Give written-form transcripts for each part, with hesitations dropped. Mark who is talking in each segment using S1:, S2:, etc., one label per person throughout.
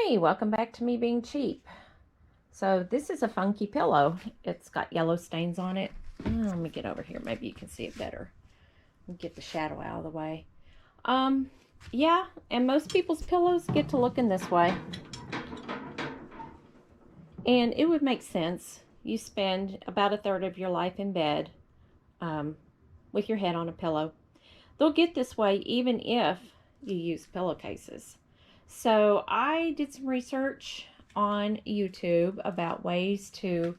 S1: Hey, welcome back to me being cheap. So this is a funky pillow. It's got yellow stains on it. Let me get over here. Maybe you can see it better. Get the shadow out of the way. Um, yeah, and most people's pillows get to looking this way. And it would make sense. You spend about a third of your life in bed with your head on a pillow. They'll get this way even if you use pillowcases. So I did some research on YouTube about ways to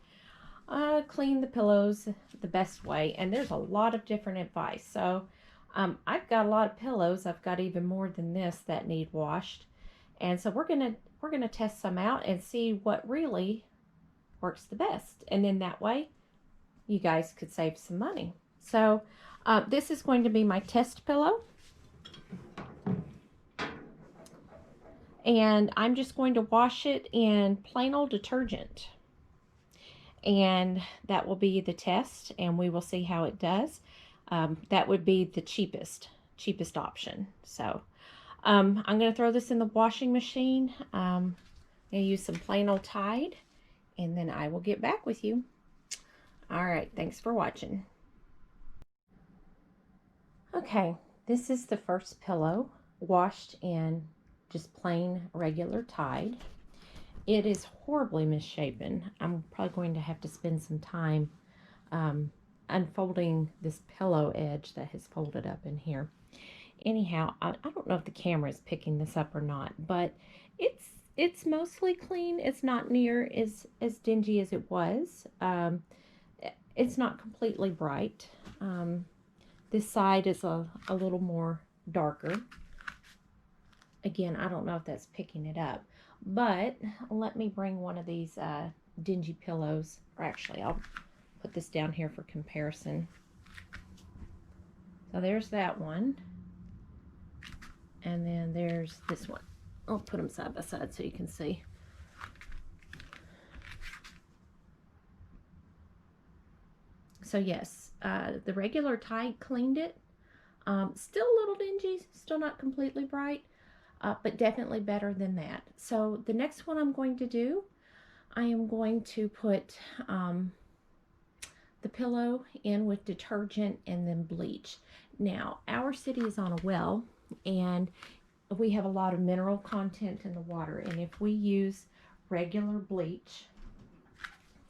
S1: clean the pillows the best way, and there's a lot of different advice. So I've got a lot of pillows. I've got even more than this that need washed, and so we're gonna test some out and see what really works the best, and then that way you guys could save some money. So this is going to be my test pillow. And I'm just going to wash it in plain old detergent. And that will be the test, and we will see how it does. That would be the cheapest option. So I'm going to throw this in the washing machine. I'm going to use some plain old Tide, and then I will get back with you. All right, thanks for watching. Okay, this is the first pillow washed in just plain regular Tide. It is horribly misshapen. I'm probably going to have to spend some time unfolding this pillow edge that has folded up in here. Anyhow, I don't know if the camera is picking this up or not, but it's mostly clean. It's not near as dingy as it was. It's not completely bright. This side is a little more darker. Again, I don't know if that's picking it up, but let me bring one of these dingy pillows, or actually I'll put this down here for comparison. So there's that one, and then there's this one. I'll put them side by side so you can see. So yes, the regular Tide cleaned it. Still a little dingy, still not completely bright. But definitely better than that. So the next one I'm going to do, I am going to put the pillow in with detergent and then bleach. Now, our city is on a well, and we have a lot of mineral content in the water, and if we use regular bleach,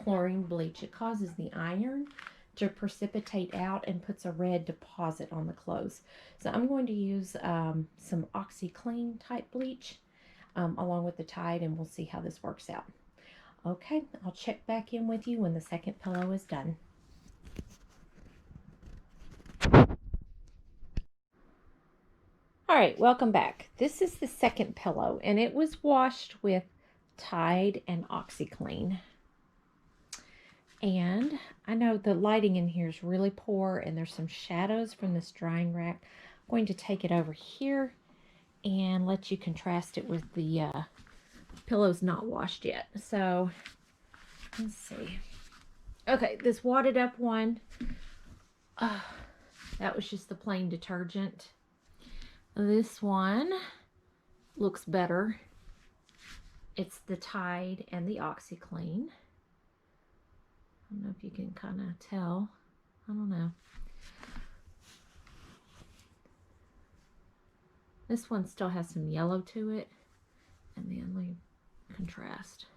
S1: chlorine bleach, it causes the iron to precipitate out and puts a red deposit on the clothes. So I'm going to use some OxyClean type bleach along with the Tide, and we'll see how this works out. Okay, I'll check back in with you when the second pillow is done. All right, welcome back. This is the second pillow, and it was washed with Tide and OxyClean. And I know the lighting in here is really poor, and there's some shadows from this drying rack. I'm going to take it over here and let you contrast it with the pillows not washed yet. So let's see. Okay, this wadded up one, that was just the plain detergent. This one looks better. It's the Tide and the OxyClean. I don't know if you can kind of tell. I don't know. This one still has some yellow to it. And then let me contrast.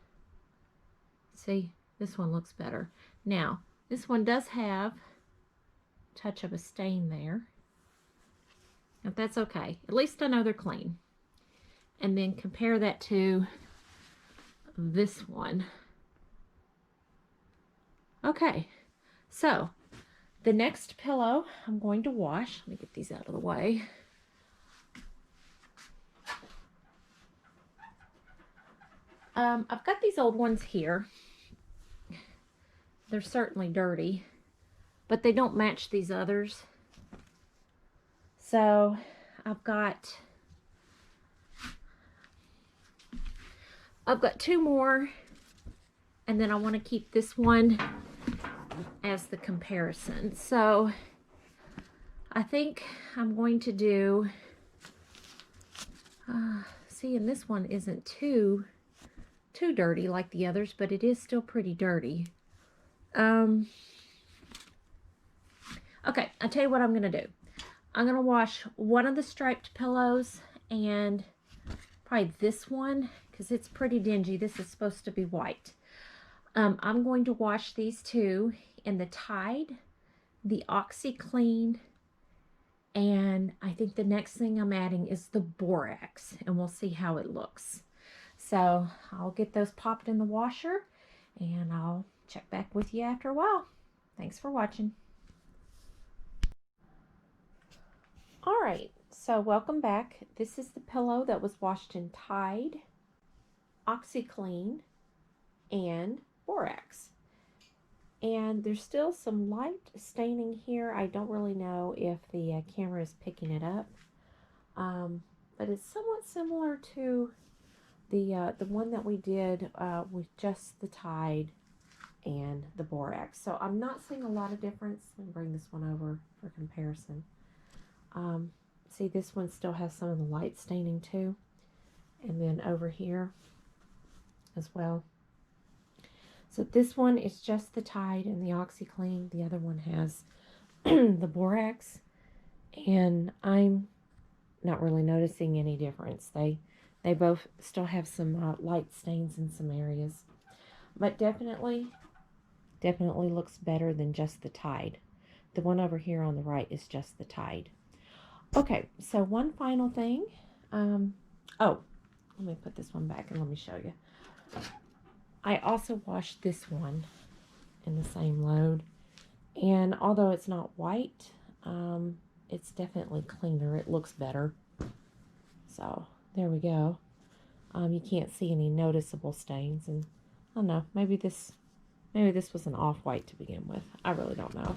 S1: See, this one looks better. Now, this one does have a touch of a stain there. But that's okay. At least I know they're clean. And then compare that to this one. Okay, so the next pillow I'm going to wash. Let me get these out of the way. I've got these old ones here. They're certainly dirty, but they don't match these others. So I've got two more, and then I want to keep this one as the comparison. So I think I'm going to do see, and this one isn't too dirty like the others, but it is still pretty dirty. Okay, I'll tell you what I'm going to do. I'm going to wash one of the striped pillows and probably this one because it's pretty dingy. This is supposed to be white. I'm going to wash these two in the Tide, the OxyClean, and I think the next thing I'm adding is the borax, and we'll see how it looks. So I'll get those popped in the washer, and I'll check back with you after a while. Thanks for watching. All right, so welcome back. This is the pillow that was washed in Tide, OxyClean, and borax. And there's still some light staining here. I don't really know if the camera is picking it up, but it's somewhat similar to the one that we did with just the Tide and the borax. So I'm not seeing a lot of difference. Let me bring this one over for comparison. See, this one still has some of the light staining too, and then over here as well. So this one is just the Tide and the OxyClean. The other one has the borax, and I'm not really noticing any difference. They both still have some light stains in some areas, but definitely looks better than just the Tide. The one over here on the right is just the Tide. Okay, so one final thing. Oh, let me put this one back and let me show you. I also washed this one in the same load, and although it's not white, it's definitely cleaner. It looks better. So there we go. You can't see any noticeable stains, and I don't know, maybe this was an off-white to begin with. I really don't know.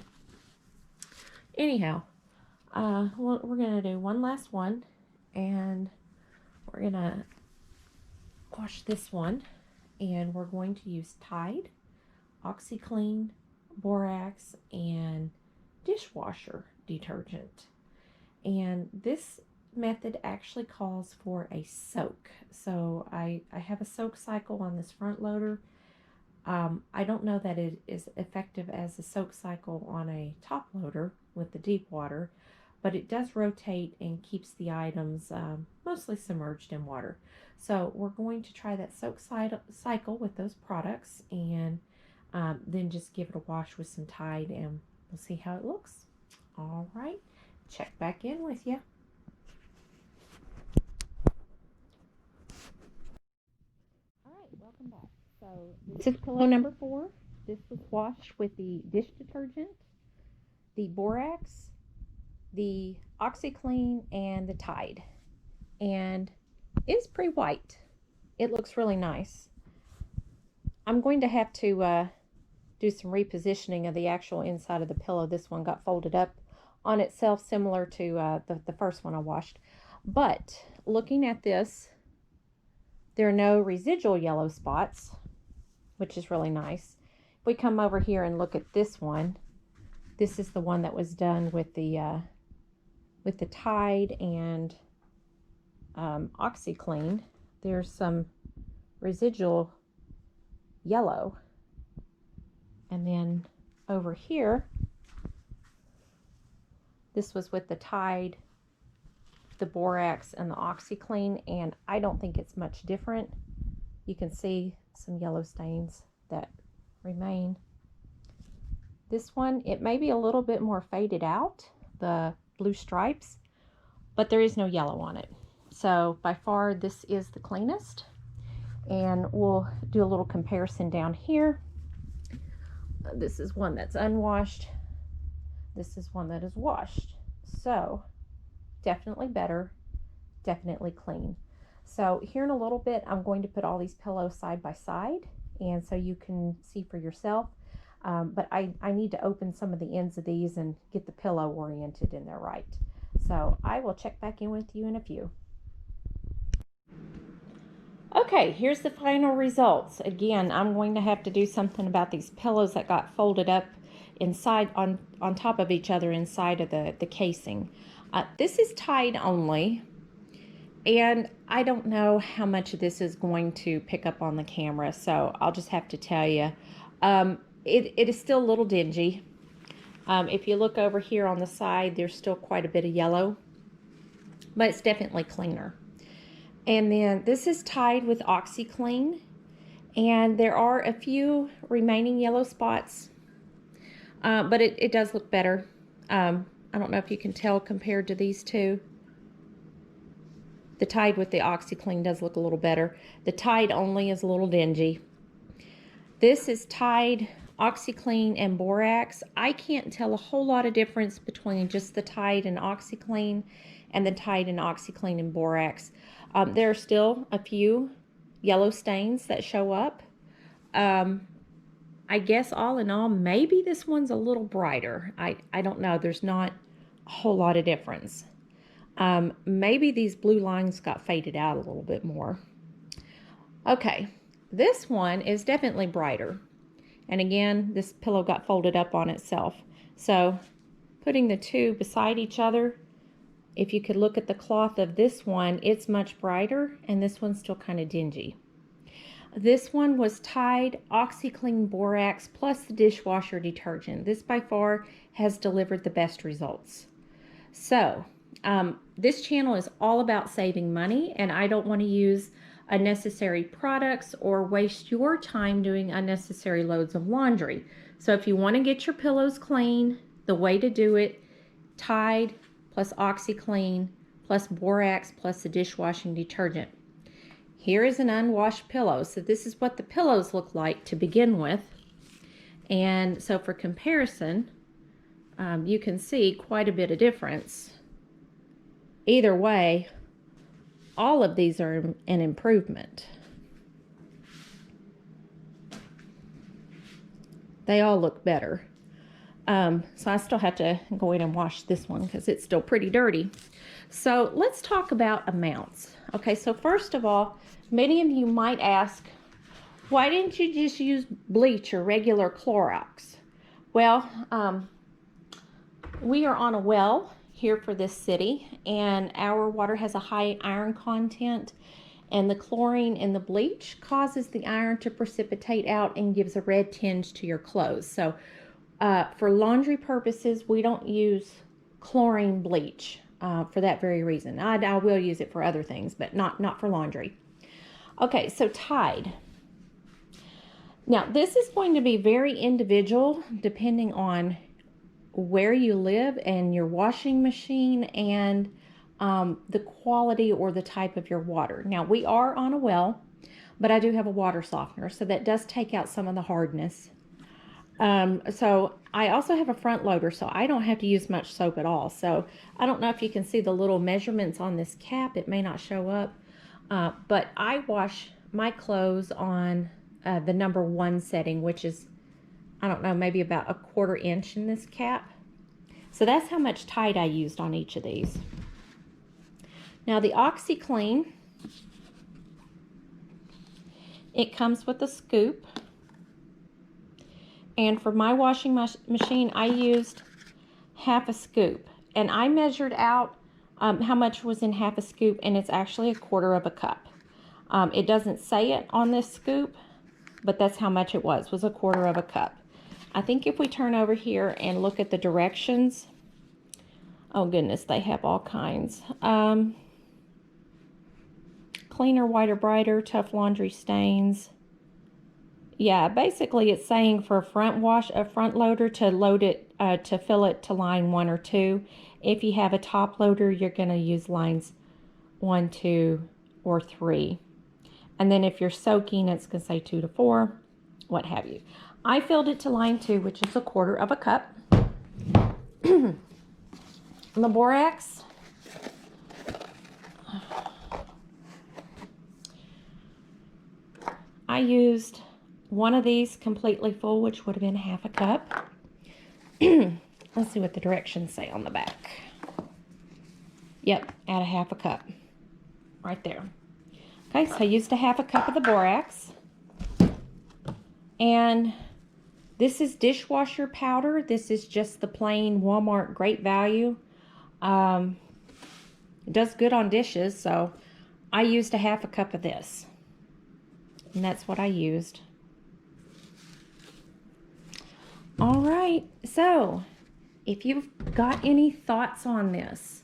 S1: Anyhow, well, we're gonna do one last one, and we're gonna wash this one. And we're going to use Tide, OxyClean, borax, and dishwasher detergent. And this method actually calls for a soak. So I have a soak cycle on this front loader. I don't know that it is effective as a soak cycle on a top loader with the deep water, but it does rotate and keeps the items mostly submerged in water. So we're going to try that soak cycle with those products, and then just give it a wash with some Tide, and we'll see how it looks. All right, check back in with you. All right, welcome back. So this is pillow number 4. This was washed with the dish detergent, the borax, the OxyClean, and the Tide, and it's pretty white. It looks really nice. I'm going to have to do some repositioning of the actual inside of the pillow. This one got folded up on itself, similar to the first one I washed. But looking at this, there are no residual yellow spots, which is really nice. If we come over here and look at this one, this is the one that was done with the Tide and OxyClean. There's some residual yellow, and then over here, this was with the Tide, the borax, and the OxyClean, and I don't think it's much different. You can see some yellow stains that remain. This one, it may be a little bit more faded out, the blue stripes, but there is no yellow on it. So by far, this is the cleanest. And we'll do a little comparison down here. This is one that's unwashed. This is one that is washed. So definitely better, definitely clean. So here in a little bit, I'm going to put all these pillows side by side, and so you can see for yourself. But I need to open some of the ends of these and get the pillow oriented in there right. So I will check back in with you in a few. Okay, here's the final results. Again, I'm going to have to do something about these pillows that got folded up inside on top of each other inside of the casing. This is Tide only, and I don't know how much of this is going to pick up on the camera, so I'll just have to tell you. It is still a little dingy. If you look over here on the side, there's still quite a bit of yellow, but it's definitely cleaner. And then this is tied with OxyClean, and there are a few remaining yellow spots, but it does look better. I don't know if you can tell compared to these two. The Tide with the OxyClean does look a little better. The Tide only is a little dingy. This is Tide, OxyClean, and Borax. I can't tell a whole lot of difference between just the Tide and OxyClean and the Tide and OxyClean and Borax. There are still a few yellow stains that show up. I guess all in all, maybe this one's a little brighter. I don't know. There's not a whole lot of difference. Maybe these blue lines got faded out a little bit more. Okay, this one is definitely brighter. And again, this pillow got folded up on itself. So putting the two beside each other, if you could look at the cloth of this one, it's much brighter, and this one's still kind of dingy. This one was Tide, OxyClean, Borax, plus the dishwasher detergent. This by far has delivered the best results. So, this channel is all about saving money, and I don't want to use unnecessary products or waste your time doing unnecessary loads of laundry. So if you want to get your pillows clean, the way to do it, Tide plus OxyClean plus Borax plus the dishwashing detergent. Here is an unwashed pillow. So this is what the pillows look like to begin with. And so for comparison, you can see quite a bit of difference. Either way, all of these are an improvement. They all look better. So I still have to go in and wash this one because it's still pretty dirty. So let's talk about amounts. Okay, so first of all, many of you might ask, why didn't you just use bleach or regular Clorox? Well, we are on a well here for this city, and our water has a high iron content, and the chlorine in the bleach causes the iron to precipitate out and gives a red tinge to your clothes. So for laundry purposes, we don't use chlorine bleach for that very reason. I will use it for other things, but not for laundry. Okay, so Tide. Now, this is going to be very individual depending on where you live and your washing machine and the quality or the type of your water. Now, we are on a well, but I do have a water softener, so that does take out some of the hardness. So I also have a front loader, so I don't have to use much soap at all. So I don't know if you can see the little measurements on this cap. It may not show up, but I wash my clothes on the number 1 setting, which is, I don't know, maybe about a 1/4 inch in this cap. So that's how much Tide I used on each of these. Now the OxyClean, it comes with a scoop. And for my washing machine, I used half a scoop. And I measured out how much was in half a scoop, and it's actually a 1/4 cup. It doesn't say it on this scoop, but that's how much it was a 1/4 cup. I think if we turn over here and look at the directions, oh goodness, they have all kinds. Cleaner, whiter, brighter, tough laundry stains. Yeah, basically it's saying for a front loader to load it, to fill it to line 1 or 2. If you have a top loader, you're going to use lines 1, 2, or 3. And then if you're soaking, it's going to say 2 to 4, what have you. I filled it to line 2, which is a 1/4 cup. The Borax, I used one of these completely full, which would have been half a cup. Let's see what the directions say on the back. Yep, add a half a cup right there. Okay, so I used a half a cup of the Borax. And this is dishwasher powder. This is just the plain Walmart Great Value. It does good on dishes, so I used a half a cup of this, and that's what I used. All right, so if you've got any thoughts on this,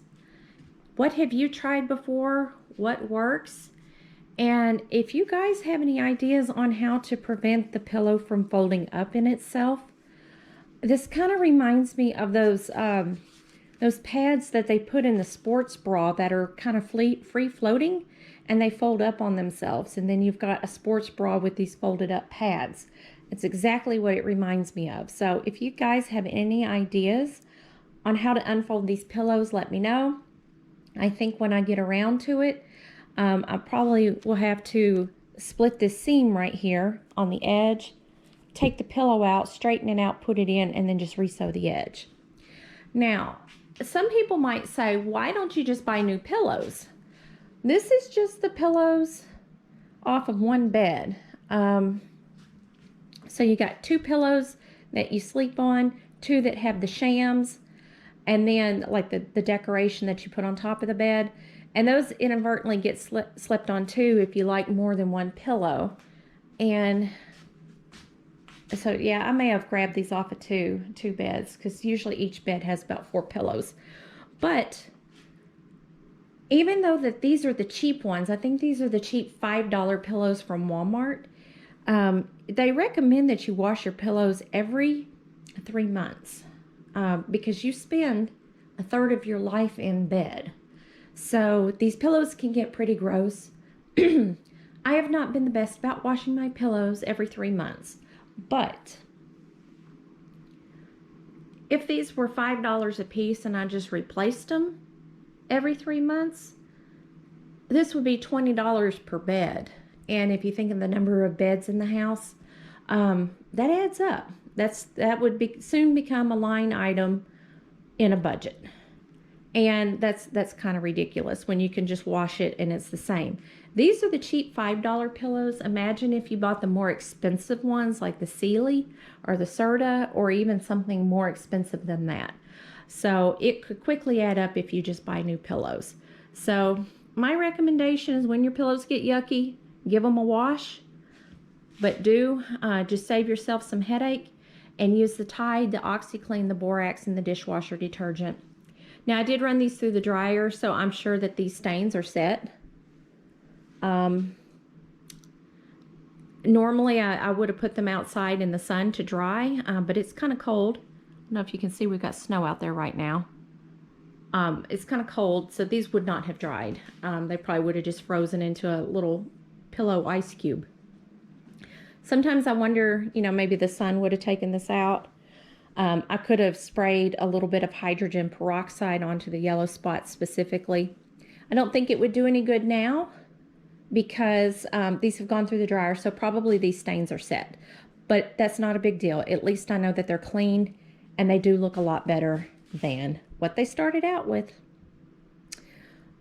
S1: what have you tried before? What works? And if you guys have any ideas on how to prevent the pillow from folding up in itself, this kind of reminds me of those pads that they put in the sports bra that are kind of free floating, and they fold up on themselves, and then you've got a sports bra with these folded up pads. It's exactly what it reminds me of. So if you guys have any ideas on how to unfold these pillows, let me know. I think when I get around to it, I probably will have to split this seam right here on the edge, take the pillow out, straighten it out, put it in, and then just resew the edge. Now, some people might say, why don't you just buy new pillows? This is just the pillows off of one bed. So you got 2 pillows that you sleep on, 2 that have the shams, and then like the decoration that you put on top of the bed. And those inadvertently get slept on too if you like more than one pillow. And so yeah, I may have grabbed these off of two beds, because usually each bed has about 4 pillows. But even though that these are the cheap ones, I think these are the cheap $5 pillows from Walmart, they recommend that you wash your pillows every 3 months, because you spend a third of your life in bed. So these pillows can get pretty gross. I have not been the best about washing my pillows every 3 months, but if these were $5 a piece and I just replaced them every 3 months, this would be $20 per bed. And if you think of the number of beds in the house, that adds up. That would soon become a line item in a budget. And that's kind of ridiculous when you can just wash it and it's the same. These are the cheap $5 pillows. Imagine if you bought the more expensive ones like the Sealy or the Serta, or even something more expensive than that. So it could quickly add up if you just buy new pillows. So my recommendation is, when your pillows get yucky, give them a wash. But just save yourself some headache, and use the Tide, the OxyClean, the Borax, and the dishwasher detergent. Now, I did run these through the dryer, so I'm sure that these stains are set. Normally, I would have put them outside in the sun to dry, but it's kind of cold. I don't know if you can see, we've got snow out there right now. It's kind of cold, so these would not have dried. They probably would have just frozen into a little pillow ice cube. Sometimes I wonder, maybe the sun would have taken this out. I could have sprayed a little bit of hydrogen peroxide onto the yellow spots specifically. I don't think it would do any good now, because these have gone through the dryer, so probably these stains are set. But that's not a big deal. At least I know that they're cleaned, and they do look a lot better than what they started out with.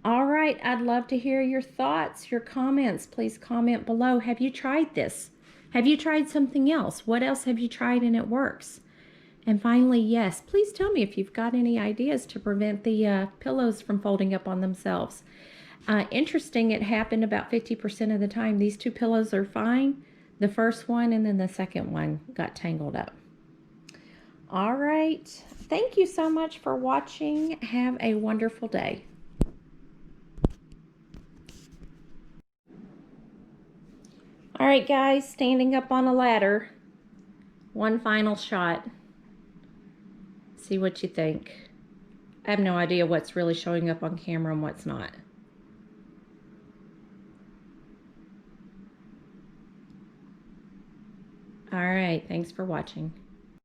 S1: All right, I'd love to hear your thoughts, your comments. Please comment below. Have you tried this? Have you tried something else? What else have you tried and it works? And finally, yes, please tell me if you've got any ideas to prevent the pillows from folding up on themselves. Interesting, it happened about 50% of the time. These 2 pillows are fine. The first one and then the second one got tangled up. All right. Thank you so much for watching. Have a wonderful day. All right, guys, standing up on a ladder. One final shot. See what you think. I have no idea what's really showing up on camera and what's not. All right, thanks for watching.